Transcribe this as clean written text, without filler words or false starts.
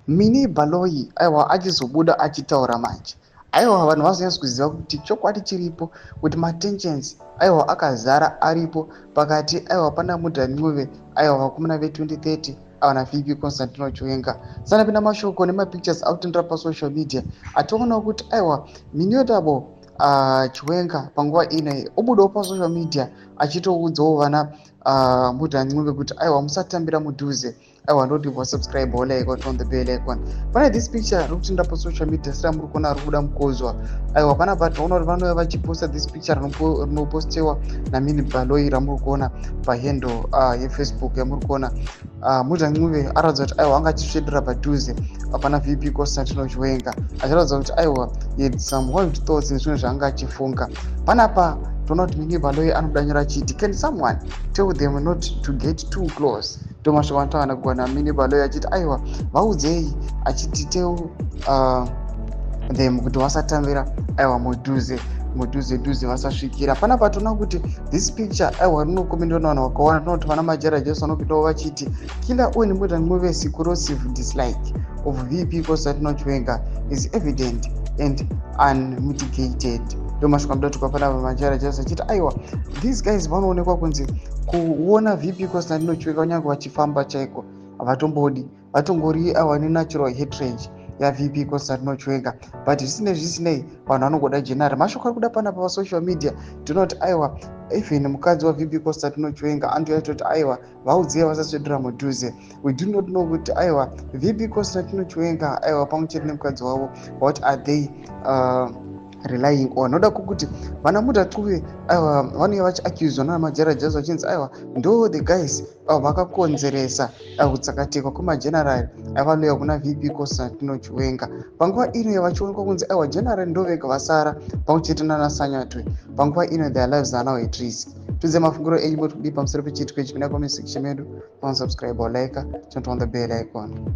mini baloyi aiwa achizobuda achitaura manje. Aiwa vanhu vazonyatsa kuziva kuti chokwadi chiripo kuti matensions aiwa akazara aripo pakati aiwa pana mnangagwa aiwa vakomana ve2030 ava naVP Constantino Chiwenga. Sanapinda mashoko nemapictures autendera pasocial media ationawo kuti aiwa miniyotabo Chiwenga panguva inoyi obudawo pasocial media achitoudzawo vana mnangagwa kuti aiwa musatambira mudhuze, aiwa ndoti wasubscribe like on the bell icon. Pane this picture rikutenda pasocial media sira muri kuona rikubuda mukozwa. Aiwa pana pataona kuti vanouya vachiposta this picture rinopostewa namini baloyi ramuri kuona pahandle yefacebook yamuri kuona. Mnangagwa aratidza kuti aiwa anga achisvedera padhuze pana VP Constantino Chiwenga achiratidza kuti aiwa he had some wild thoughts nezvinhu zvaanga achifunga. Panapa toona kuti mini baloyi anodanyira achiti can someone tell them not to get too close. Tomashoko anotavana kugwana mini baloyi achiti aiwa vaudzei achiti tell them kuti vasatambira aiwa mudhuze vasasvikira. Panapa toona kuti this picture aiwa rinokomendwa navanhu vakawanda. Toona kuti vana majarajesu vanopindawo vachiti killer Owen Ncube corrosive dislike of VP Constantino Chiwenga is evident and unmitigated. Ndomashoko amudatuka panapa majarajesu achiti aiwa these guys vanoonekwa kunzi kuona VP Constantino Chiwenga kunyange vachifamba chaiko havatombodi, vatongori aiwa nenatural hatred yaVP Constantino Chiwenga. But zvisinei vanhu vanongoda general. Mashoko ari kuda panapa pasocial media tinoti aiwa even mukadzi waVP Constantino Chiwenga andoyatoti aiwa vaudzei vasasvedera mudhuze. We do not know kuti aiwa VP Constantino Chiwenga aiwa pamwe chete nemukadzi wavo what are they relying on. Noda kuti vana mnangagwa aiwa vanouya vachiaccuswa namajarajesu vachinzi aiwa ndo the guys vakakonzeresa kutsakatikwa kwemajenerali aivanouya kuna VP Constantino Chiwenga. Panguva inoyi vachionekwa kunzi aiwa general ndo vega vasara pamwe chete naNACHAMISA. Panguva inoyi their lives are now at risk. Tudze mafunguro enyu moti kudii pamusoro pechiitiko ichi. Pinda comment section medu, subscribe or like, turn on the bell icon.